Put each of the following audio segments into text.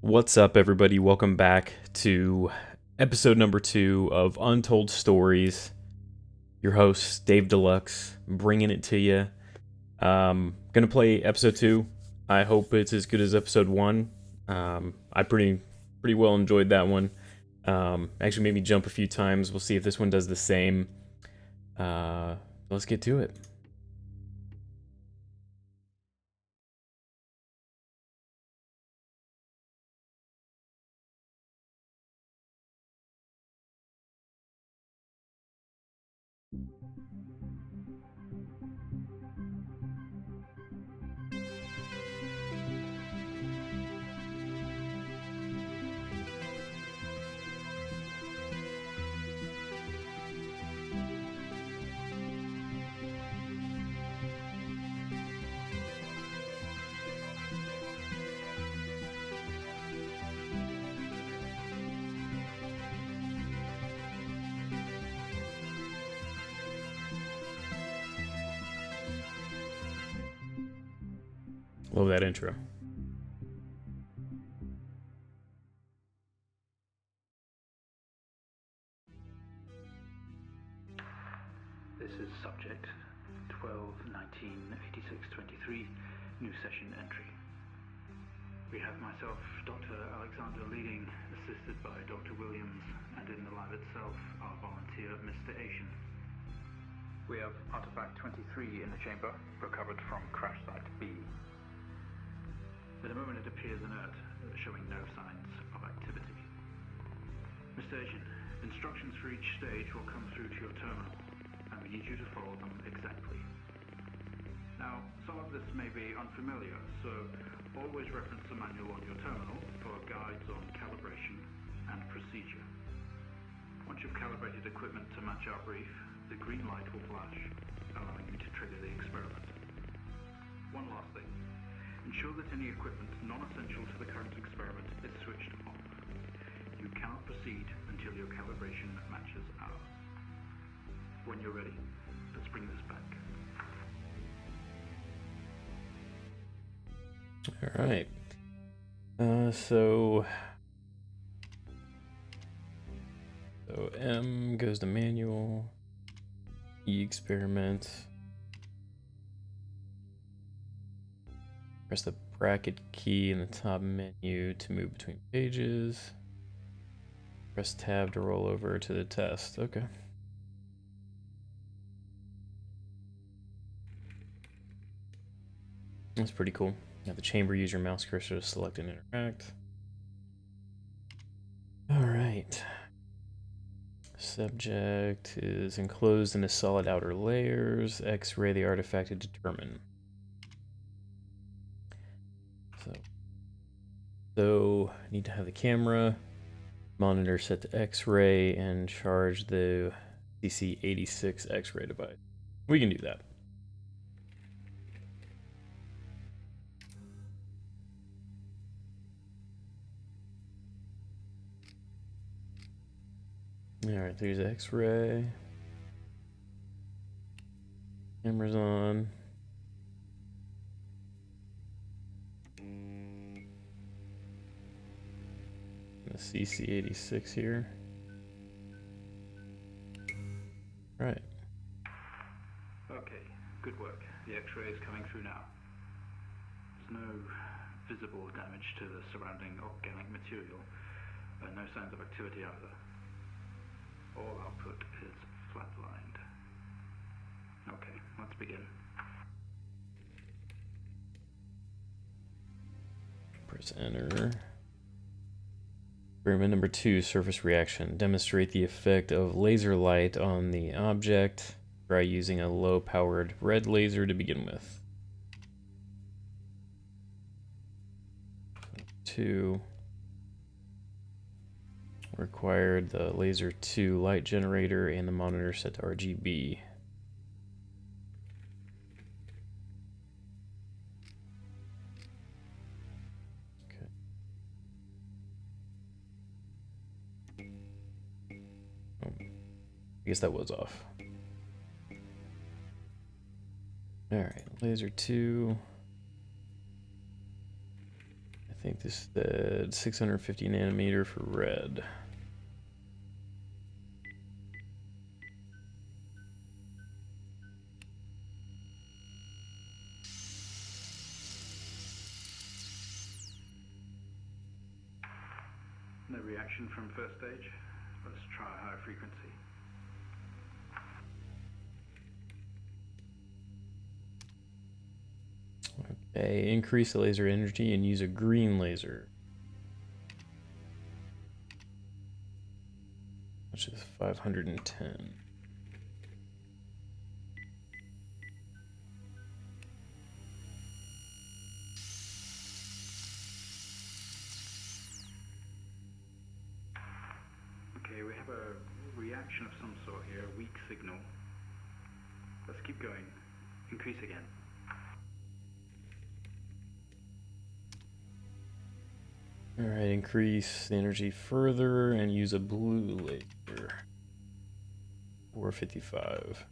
What's up, everybody? Welcome back to episode number 2 of Untold Stories. Your host, Dave Deluxe, bringing it to you. Gonna play episode 2. I hope it's as good as episode 1. I pretty well enjoyed that one. Actually made me jump a few times. We'll see if this one does the same. Let's get to it. Love that intro. This is subject 12-19-86-23, new session entry. We have myself, Dr. Alexander leading, assisted by Dr. Williams, and in the lab itself, our volunteer, Mr. Asian. We have artifact 23 in the chamber, recovered from crash site B. At the moment it appears inert, showing no signs of activity. Mr. Asian, instructions for each stage will come through to your terminal, and we need you to follow them exactly. Now, some of this may be unfamiliar, so always reference the manual on your terminal for guides on calibration and procedure. Once you've calibrated equipment to match our brief, the green light will flash, allowing you to trigger the experiment. One last thing. Ensure that any equipment non-essential to the current experiment is switched off. You cannot proceed until your calibration matches ours. When you're ready, let's bring this back. All right. So M goes to manual, E experiment. Press the bracket key in the top menu to move between pages. Press tab to roll over to the test. Okay. That's pretty cool. Now the chamber, use your mouse cursor to select and interact. All right. Subject is enclosed in a solid outer layers. X-ray the artifact to determine. So need to have the camera monitor set to X-ray and charge the CC86 X-ray device. We can do that. All right, there's X-ray. Camera's on. The CC86 here. Right. Okay, good work. The X-ray is coming through now. There's no visible damage to the surrounding organic material, and no signs of activity either. All output is flatlined. Okay, let's begin. Press enter. Experiment number 2, surface reaction. Demonstrate the effect of laser light on the object. Try using a low-powered red laser to begin with. 2. Required the laser 2 light generator and the monitor set to RGB. Okay. Oh, I guess that was off. Alright, laser 2. I think this said 650 nanometer for red. No reaction from first stage. Let's try a higher frequency. Okay, increase the laser energy and use a green laser. Which is 510. Okay, we have a reaction of some sort here, a weak signal. Let's keep going. Increase again. Alright, increase the energy further and use a blue laser. 455.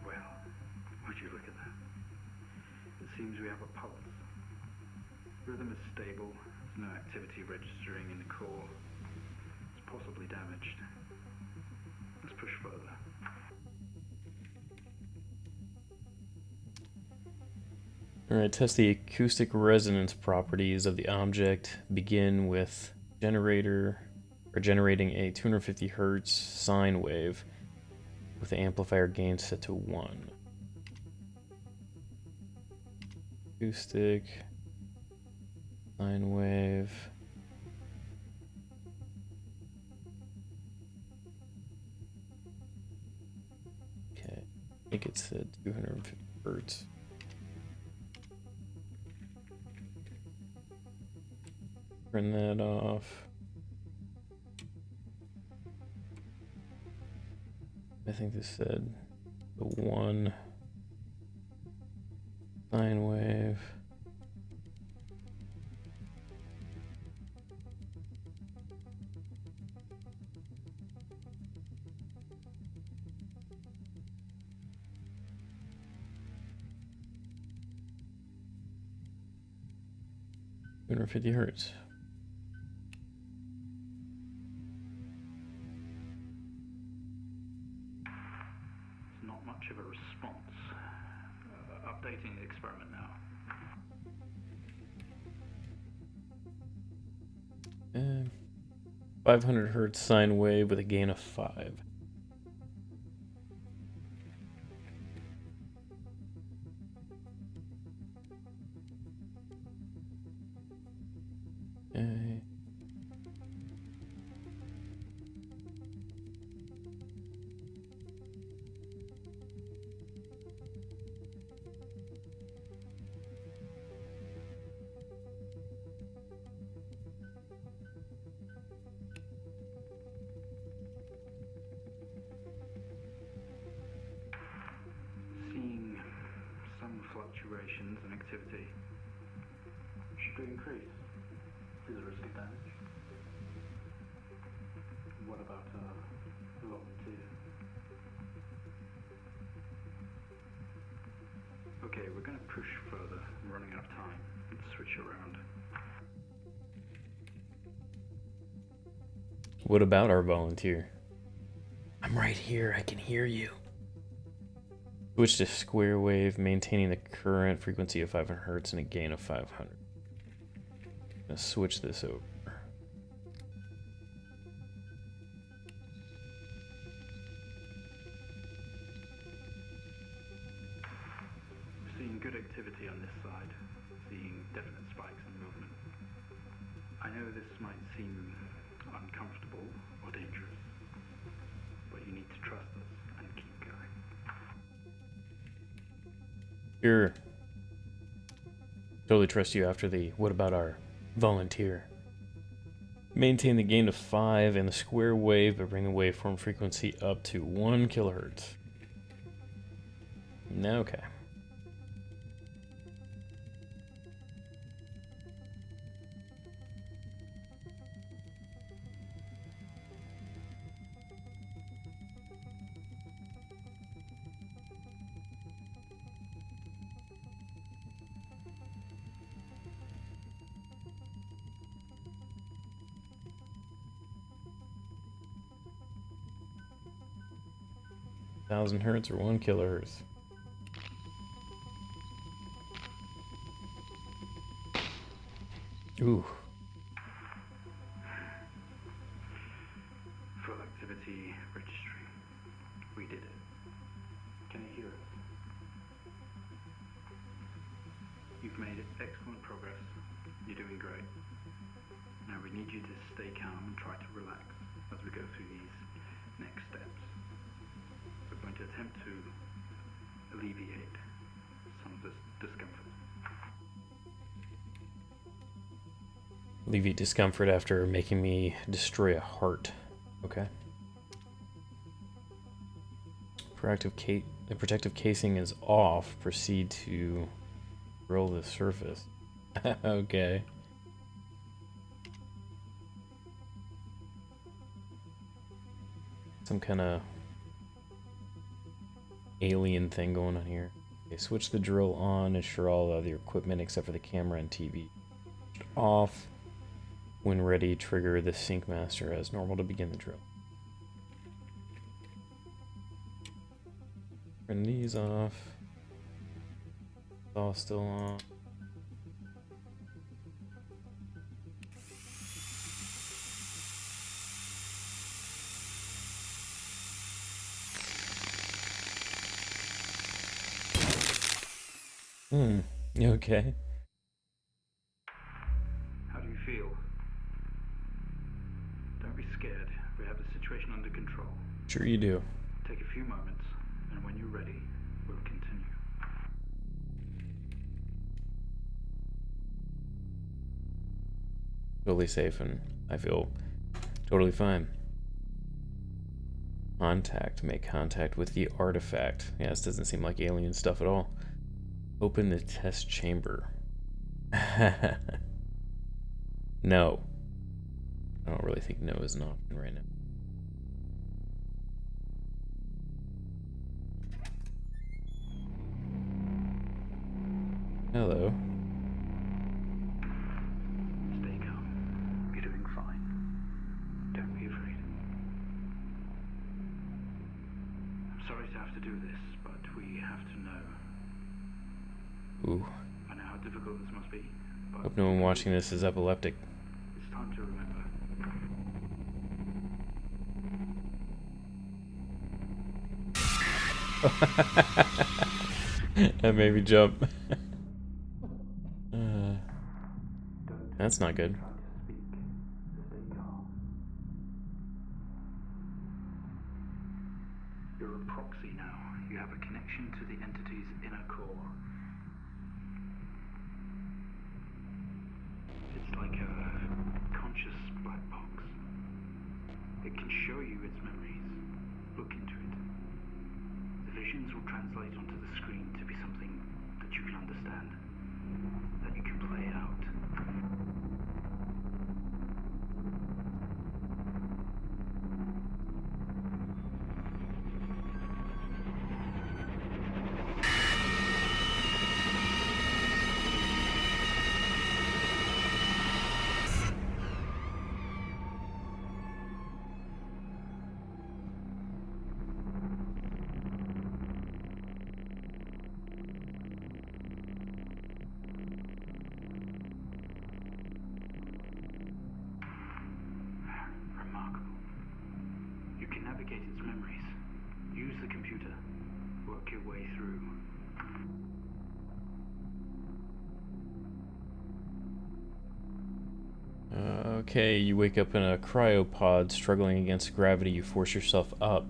Well, would you look at that? It seems we have a pulse. Rhythm is stable. There's no activity registering in the core. It's possibly damaged. Let's push further. Alright, test the acoustic resonance properties of the object. Begin with generating a 250 hertz sine wave with the amplifier gain set to 1. Acoustic sine wave. Okay, I think it said 250 hertz. Turn that off. I think this said the 1 sine wave. $250 hertz. Not much of a response. Updating the experiment now. 500 hertz sine wave with a gain of 5. Okay. Seeing some fluctuations in activity. Should we increase? Is there risk of damage? What about volunteer? Okay, we're going to push further. I'm running out of time. Let's switch around. What about our volunteer? I'm right here, I can hear you. Switch to square wave, maintaining the current frequency of 500 hertz and a gain of 500. Let's switch this over. We're seeing good activity on this side. Seeing definite spikes in movement. I know this might seem uncomfortable or dangerous, but you need to trust us and keep going. Sure. Totally trust you after the what about our volunteer? Maintain the gain of 5 and the square wave, but bring the waveform frequency up to 1 kilohertz. Okay. 1,000 hertz or 1 kilohertz? Ooh. Full activity registry. We did it. Can you hear it? You've made excellent progress. You're doing great. Now we need you to stay calm and try to relax as we go through these next steps. We're going to attempt to alleviate some of this discomfort. Alleviate discomfort after making me destroy a heart. Okay. The protective casing is off. Proceed to drill the surface. Okay. Some kind of alien thing going on here. Okay, switch the drill on. Ensure all other equipment except for the camera and TV off. When ready, trigger the sync master as normal to begin the drill. Turn these off. It's all still on. Okay. How do you feel? Don't be scared. We have the situation under control. Sure you do. Take a few moments, and when you're ready, we'll continue. Totally safe, and I feel totally fine. Make contact with the artifact. Yeah, this doesn't seem like alien stuff at all. Open the test chamber. No. I don't really think no is an option right now. Hello. Stay calm. You're doing fine. Don't be afraid. I'm sorry to have to do this, but we have to know. Ooh. I know how difficult this must be, but Hope no one watching this is epileptic. it's time to remember. That made me jump. That's not good. Try to speak. Stay calm. You're a proxy now. You have a connection to the entity's inner core. It's like a conscious black box. It can show you its memories. Look into it. The visions will translate onto the screen to be something that you can understand, that you can play out. Remarkable. You can navigate its memories. Use the computer. Work your way through. Okay, you wake up in a cryopod, struggling against gravity. You force yourself up.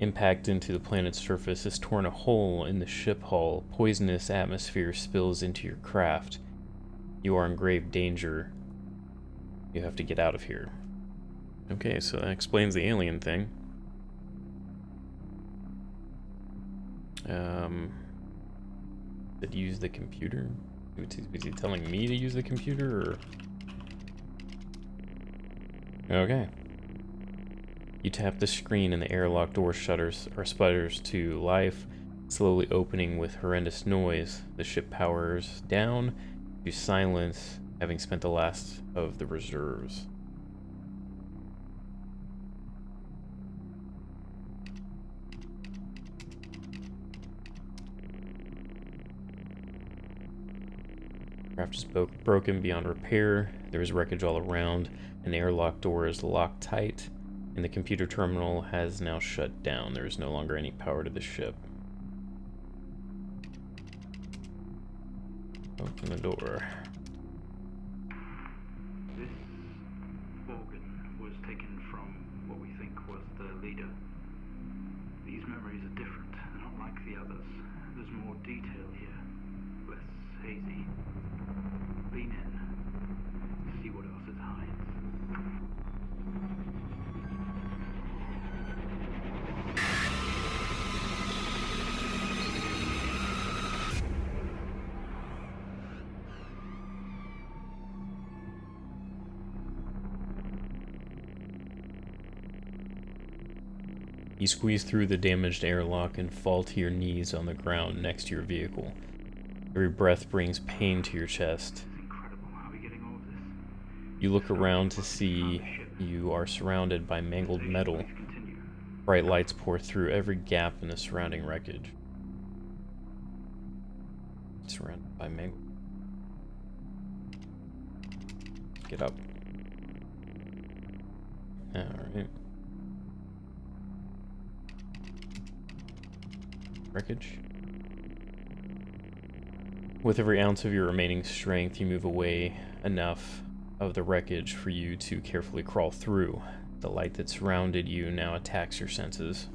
Impact into the planet's surface has torn a hole in the ship hull. Poisonous atmosphere spills into your craft. You are in grave danger. You have to get out of here. Okay, so that explains the alien thing. Did use the computer? Was he telling me to use the computer, or? Okay. You tap the screen and the airlock door shutters or sputters to life, slowly opening with horrendous noise. The ship powers down to silence, having spent the last of the reserves. Craft is broken beyond repair. There is wreckage all around. An airlock door is locked tight, and the computer terminal has now shut down. There is no longer any power to the ship. Open the door. This organ was taken from what we think was the leader. These memories are different. They're not like the others. There's more detail here. Less hazy. Lean in. See what else it hides. You squeeze through the damaged airlock and fall to your knees on the ground next to your vehicle. Every breath brings pain to your chest. It's incredible. How are we getting all of this? You look around to see you are surrounded by mangled metal. Bright lights pour through every gap in the surrounding wreckage. Surrounded by mangled. Get up. Alright. Wreckage. With every ounce of your remaining strength, you move away enough of the wreckage for you to carefully crawl through. The light that surrounded you now attacks your senses.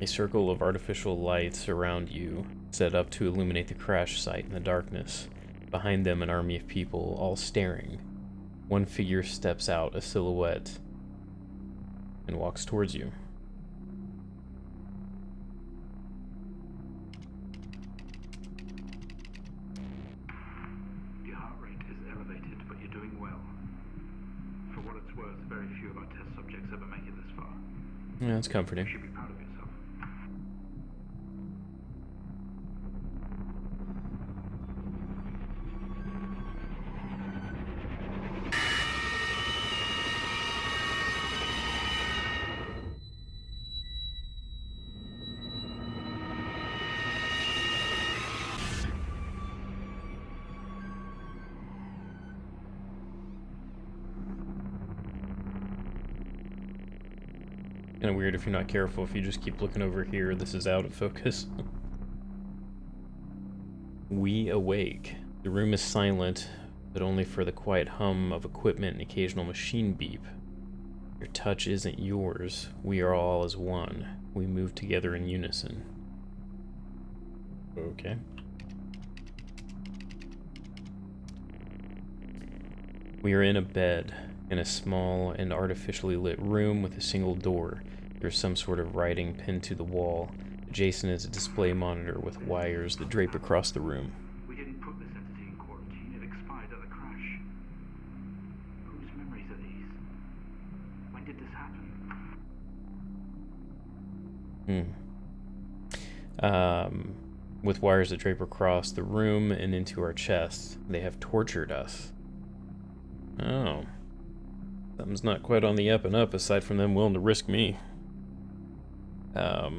A circle of artificial lights around you, set up to illuminate the crash site in the darkness. Behind them, an army of people, all staring. One figure steps out, a silhouette, and walks towards you. Your heart rate is elevated, but you're doing well. For what it's worth, very few of our test subjects ever make it this far. Yeah, that's comforting. You should be proud of yourself. Kind of weird if you're not careful. If you just keep looking over here, this is out of focus. We awake. The room is silent, but only for the quiet hum of equipment and occasional machine beep. Your touch isn't yours. We are all as one. We move together in unison. Okay. We are in a bed, in a small and artificially lit room with a single door. There's some sort of writing pinned to the wall. Adjacent is a display monitor with wires that drape across the room. We didn't put this entity in quarantine. It expired at the crash. Whose memories are these? When did this happen? With wires that drape across the room and into our chests. They have tortured us. Oh. Something's not quite on the up and up aside from them willing to risk me. I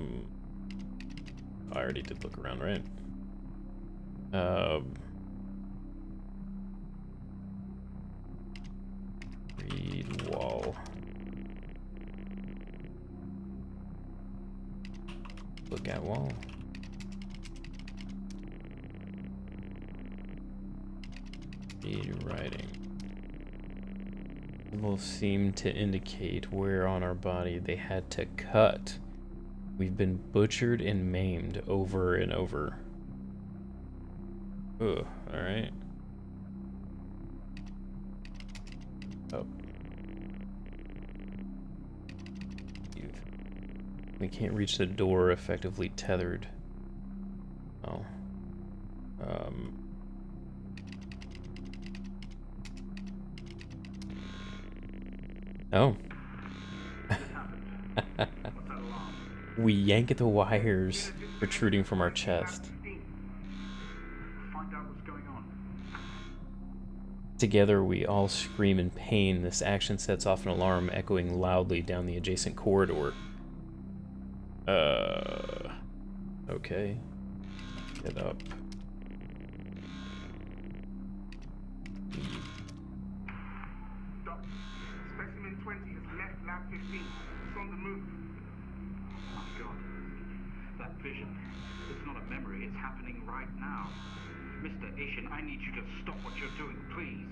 already did look around, right? Read wall. Look at wall. Read writing. Will seem to indicate where on our body they had to cut. We've been butchered and maimed over and over. Ugh, alright. Oh. We can't reach the door effectively tethered. Oh. Oh. We yank at the wires protruding from our chest. Find out what's going on. Together, we all scream in pain. This action sets off an alarm echoing loudly down the adjacent corridor. Okay. Get up. Doctor, specimen 20 has left lab 15. It's on the move. Oh my God. That vision. It's not a memory, it's happening right now. Mr. Asian, I need you to stop what you're doing, please.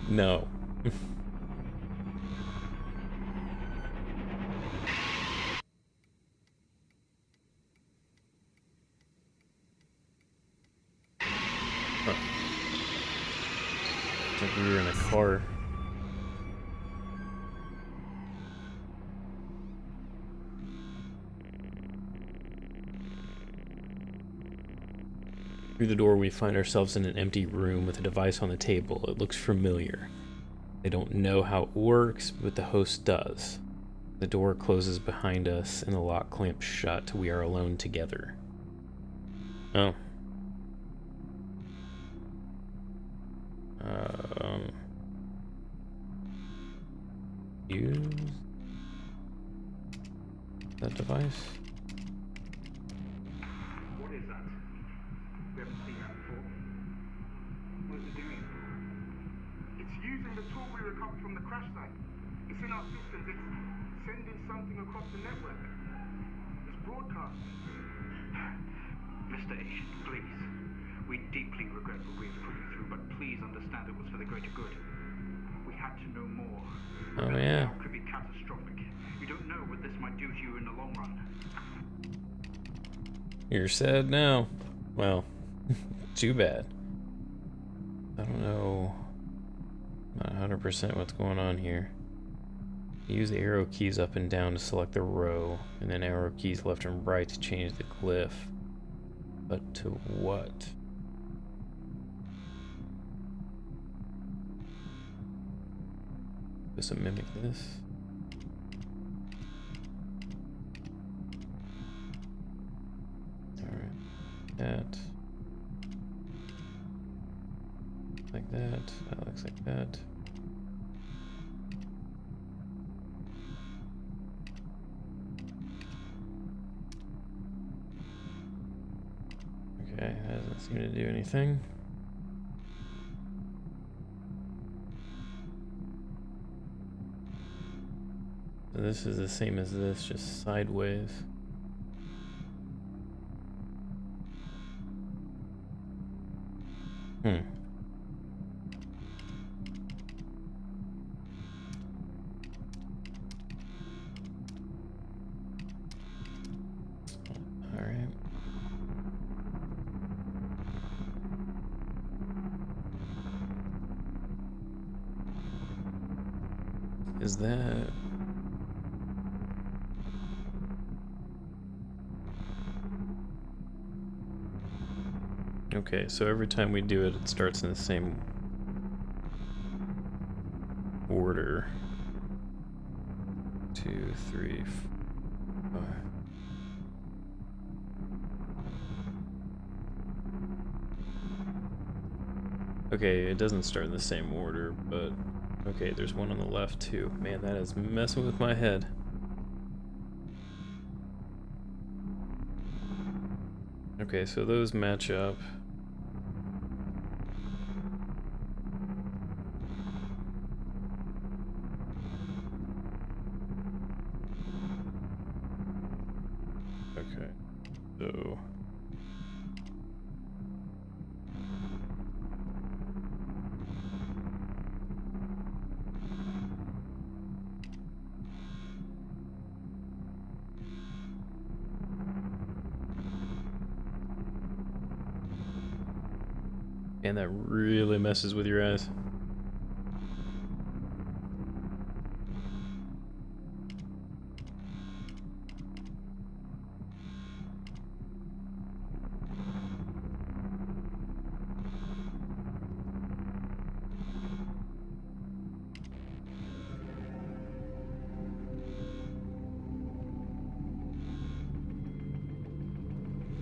No. It's like we were in a car. Through the door, we find ourselves in an empty room with a device on the table. It looks familiar. They don't know how it works, but the host does. The door closes behind us, and the lock clamps shut. We are alone together. Oh. Use that device? What is that? We haven't seen that before. What is it doing? It's using the tool we recovered from the crash site. It's in our systems. It's sending something across the network. It's broadcasting. Mr. Asian, please. We deeply regret what we have put you through, but please understand it was for the greater good. We had to know more. Oh, yeah. Now could be catastrophic. You don't know what this might do to you in the long run. You're sad now. Well, too bad. I don't know. Not 100% what's going on here. Use the arrow keys up and down to select the row, and then arrow keys left and right to change the glyph. But to what? Does it mimic this? Alright. That. Like that. That looks like that. Okay, that doesn't seem to do anything. So this is the same as this, just sideways. Alright. Is that... Okay, so every time we do it, it starts in the same order. 2, 3, 4, 5. Okay, it doesn't start in the same order, but okay, there's one on the left too. Man, that is messing with my head. Okay, so those match up. Okay, so... And that really messes with your eyes.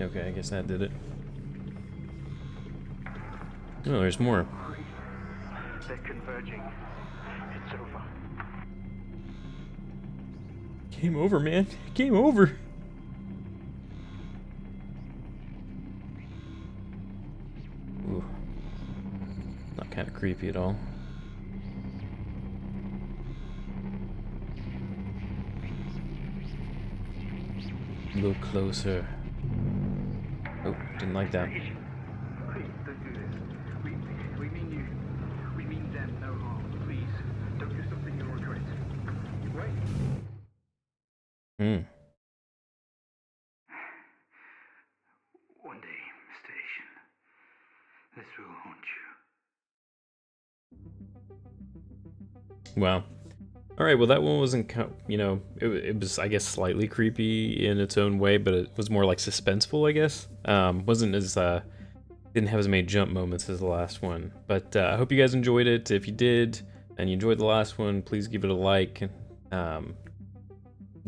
Okay, I guess that did it. Oh, there's more. They're converging. It's over. Game over, man. Game over. Ooh. Not kind of creepy at all. A little closer. Oh, didn't like that. Please don't do this. We mean you. We mean them no harm. Please don't do something you'll regret. Wait. Hmm. One day, Mr. Asian, this will haunt you. Wow. All right. Well, that one wasn't, it was, I guess, slightly creepy in its own way, but it was more like suspenseful, I guess. Wasn't as didn't have as many jump moments as the last one. But I hope you guys enjoyed it. If you did and you enjoyed the last one, please give it a like.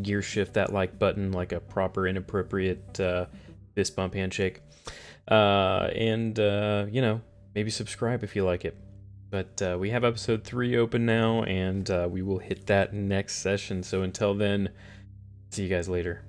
Gear shift that like button like a proper inappropriate fist bump handshake. And maybe subscribe if you like it. But we have episode 3 open now, and we will hit that next session. So until then, see you guys later.